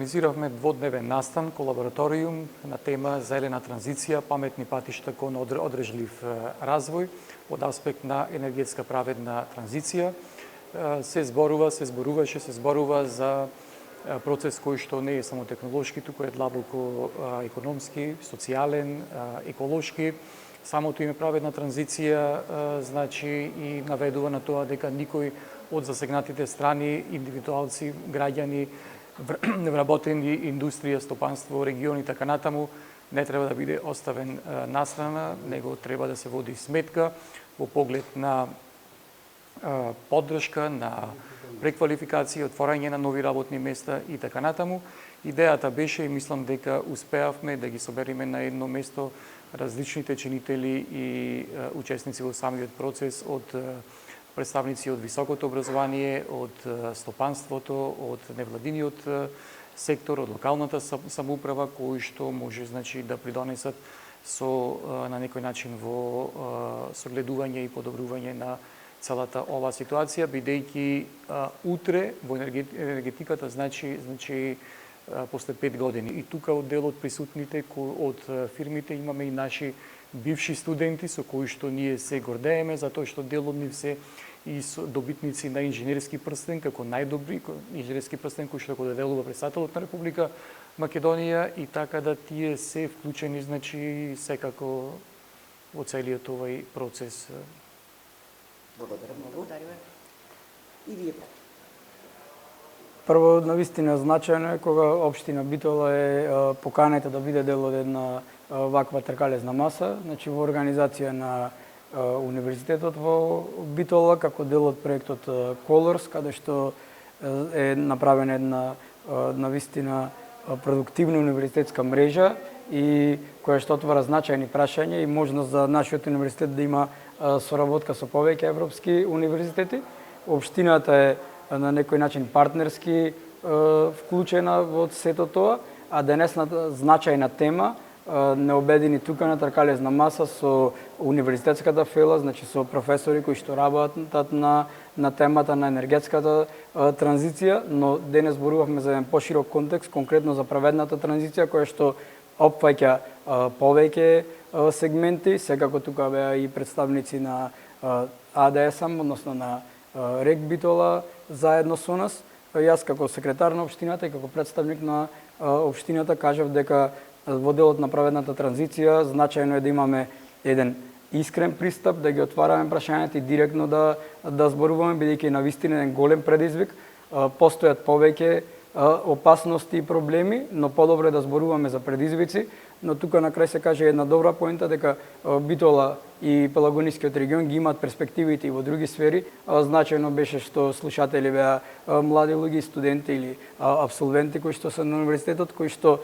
организиравме дводневен настан, колабораториум на тема зелена транзиција, паметни патишта кон одржлив развој од аспект на енергетска праведна транзиција. Се зборува за процес кој што не е само технолошки, туку е длабоко економски, социјален, еколошки. Самото име праведна транзиција значи и наведува на тоа дека никој од засегнатите страни, индивидуалци, граѓани, вработени индустрија, стопанство, региони и така натаму, не треба да биде оставен настрана, него треба да се води сметка во поглед на поддршка, на преквалификација, отворање на нови работни места и така натаму. Идејата беше и мислам дека успеавме да ги собериме на едно место различните чинители и учесници во самиот процес, од представници од високото образование, од стопанството, од невладиниот сектор, од локалната самоуправа, кои што може да придонесат со на некој начин во согледување и подобрување на целата оваа ситуација, бидејќи утре во енергетиката значи после 5 години. И тука од дел од присутните од фирмите имаме и наши бивши студенти со кои што ние се гордееме, затоа што дел од нив се и добитници на инженерски прстен, како најдобри инженерски прстен кој што го доделува председателот на Република Македонија, и така да тие се вклучени секако во целиот овој процес. Благодариме. И вие? Прво, навистина значајно е кога општина Битола е поканета да биде дел од една ваква тркалезна маса, значи во организација на Универзитетот во Битола, како дел од проектот Colors, каде што е направена една навистина продуктивна универзитетска мрежа и која што отвара значајни прашања и можност за нашиот универзитет да има соработка со повеќе европски универзитети. Општината е на некој начин партнерски вклучена во сето тоа, а денесната значајна тема не обедини тука на тркалезна маса со универзитетската фела, значи со професори кои што работат на темата на енергетската транзиција, но денес зборувавме за еден поширок контекст, конкретно за праведната транзиција, која што опфаќа повеќе сегменти, секако тука беа и представници на АДС-ам, односно на РЕК Битола заедно со нас. Јас како секретар на општината и како представник на општината кажав дека во делот на праведната транзиција значајно е да имаме еден искрен пристап, да ги отвараме прашањата и директно да зборуваме, бидејќи навистина еден голем предизвик. Постојат повеќе опасности и проблеми, но подобро е да зборуваме за предизвици. Но тука на крај се каже една добра поента дека Битола и Пелагонискиот регион ги имаат перспективите и во други сфери. Значајно беше што слушатели беа млади луѓе, студенти или абсолвенти кои што се на универзитетот, кои што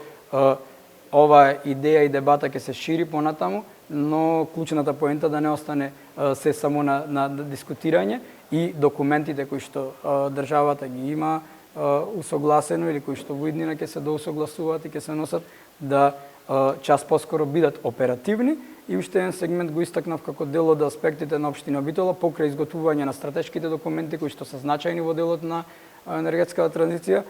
оваа идеја и дебата ќе се шири понатаму, но клучната поента да не остане се само на дискутирање и документите кои што државата ги има усогласено или кои што во иднина ќе се доусогласуваат и ќе се носат, да час поскоро бидат оперативни. И уште еден сегмент го истакнав како дел од аспектите на општина Битола, покрај изготвување на стратешките документи кои што се значајни во делот на енергетската транзиција.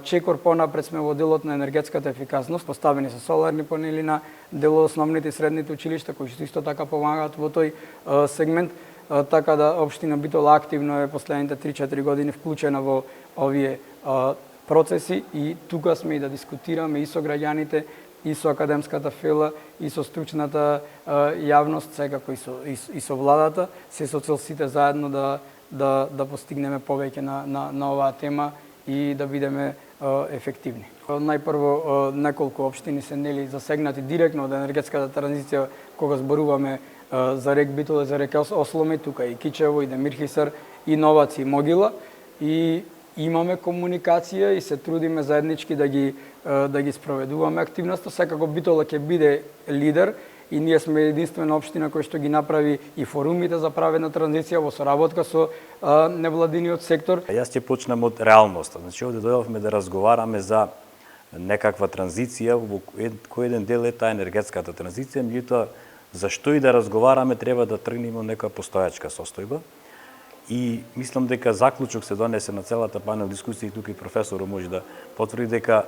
Чекор понапред сме во делот на енергетската ефикасност, поставени се соларни панели на дел од основните и средните училишта, кои што исто така помагаат во тој сегмент, така да општина Битола активно е последните 3-4 години вклучена во овие процеси и тука сме и да дискутираме и со граѓаните, и со академската фела, и со стручната јавност, секако и со владата, се со цел сите заедно да постигнеме повеќе на оваа тема и да бидеме ефективни. Најпрво, неколку општини се нели засегнати директно од енергетската транзиција кога зборуваме за РЕК Битола, за РЕК Осломе, тука и Кичево, и Демирхисар, и Новаци, и Могила. И имаме комуникација и се трудиме заеднички да ги спроведуваме активноста. Секако Битола ќе биде лидер и ние сме единствена општина која што ги направи и форумите за праведна транзиција во соработка со невладиниот сектор. Јас ќе почнам од реалноста. Значи, овде дојдовме да разговараме за некаква транзиција, во кој еден дел е таа енергетската транзиција, меѓутоа, зашто и да разговараме, треба да тргнеме од некоја постојачка состојба. И мислам дека заклучок се донесе на целата панел дискусија, и тука и професорот може да потврди дека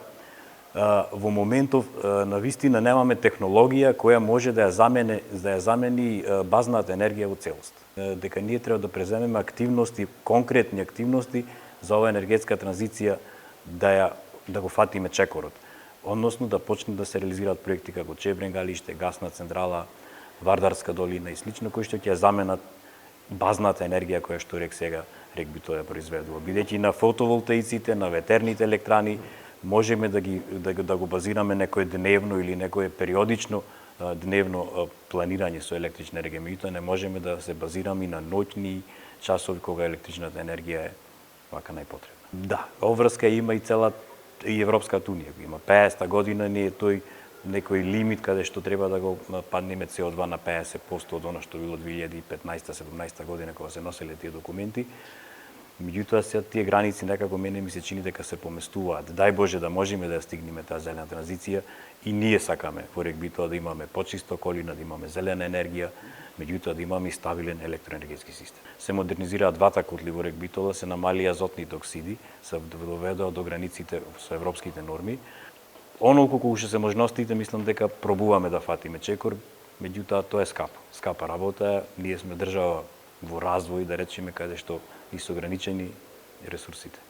во моментов на вистина немаме технологија која може да ја замени базната енергија во целост. Дека ние треба да преземеме активности, конкретни активности за оваа енергетска транзиција да го фатиме чекорот. Односно да почнат да се реализираат проекти како Чебренгалиште, гасна централа, Вардарска долина и слично, кои што ќе заменат базната енергија која што сега рек Битола ја произведува. Бидејќи на фотоволтаиците, на ветерните електрани можеме да го базираме некое дневно или некое периодично дневно планирање со електрична енергија, меѓутоа не можеме да се базираме и на ноќни часови кога електричната енергија е вака најпотребна. Да, обврска има и и Европската унија. Има 50-та година, не е тој некој лимит каде што треба да го паднеме CO2 на 50% од она што било 2015-17 година кога се носеле тие документи. Меѓутоа се тие граници некако мене ми се чини дека се поместуваат. Дај Боже да можеме да стигнеме таа зелена транзиција и ние сакаме во рек Битола да имаме почисто околина, да имаме зелена енергија, меѓутоа да имаме и стабилен електроенергетски систем. Се модернизираат двата котли во рек Битола, се намали азотните оксиди, се доведоа до границите со европските норми. Онолку колку што се можностите, мислам дека пробуваме да фатиме чекор, меѓутоа тоа е скапо. Скапа работа, ние сме држава во развој, да речеме, каде што и со ограничени ресурсите.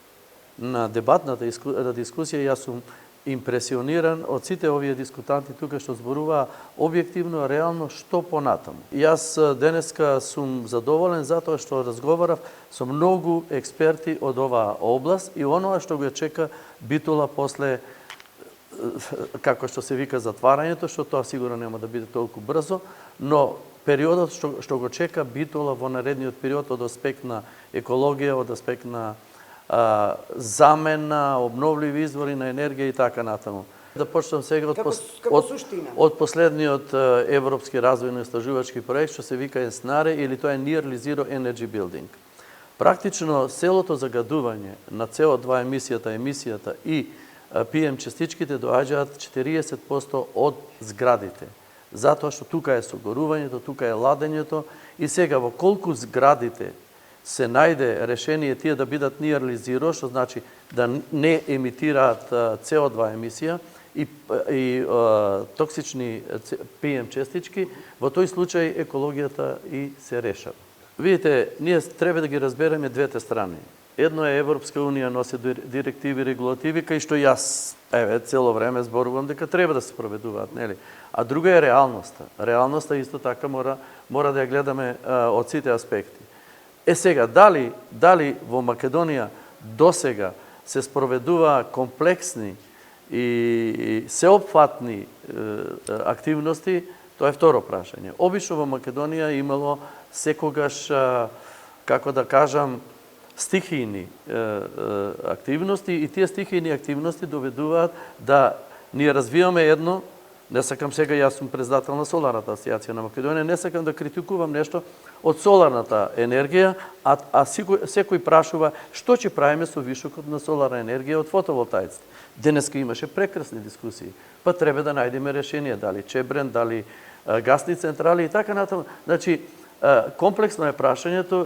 На дебатната дискусија јас сум импресиониран од сите овие дискутанти тука што зборуваа објективно, реално што понатаму. Јас денеска сум задоволен затоа што разговарав со многу експерти од оваа област и оноа што го чека Битола после, како што се вика, затварањето, што тоа сигурно нема да биде толку брзо, но периодот што го чека Битола во наредниот период од аспект на екологија, од аспект на замена, обновливи извори на енергија и така натаму. Да почнам сега од последниот европски развојно-истражувачки проект што се вика ENSNARE, или тоа е Nearly Zero Energy Building. Практично целото загадување на CO2 емисијата и PM частичките доаѓаат 40% од зградите. Затоа што тука е согорувањето, тука е ладењето и сега во колку зградите се најде решение тие да бидат nearly zero, што значи да не емитираат CO2 емисија и токсични PM частички, во тој случај екологијата и се решава. Видите, ние треба да ги разбереме двете страни. Едно е Европска унија носи директиви, регулативи, кај што јас цело време зборувам дека треба да се проведуваат, нели? А друга е реалноста. Реалноста исто така мора да ја гледаме од сите аспекти. Сега, дали во Македонија досега се спроведува комплексни и сеопфатни активности, тоа е второ прашање. Обично во Македонија имало секогаш, како да кажам, стихијни активности и тие стихијни активности доведуваат да ние развиваме едно, не сакам сега, јас сум председател на Соларната асоциација на Македонија, не сакам да критикувам нешто од соларната енергија, а секој прашува што ќе правиме со вишокот на соларна енергија од фотоволтаиците. Денеска имаше прекрасни дискусии, па треба да најдеме решение, дали Чебрен, дали гасни централи и така натаму. Значи, комплексно е прашањето.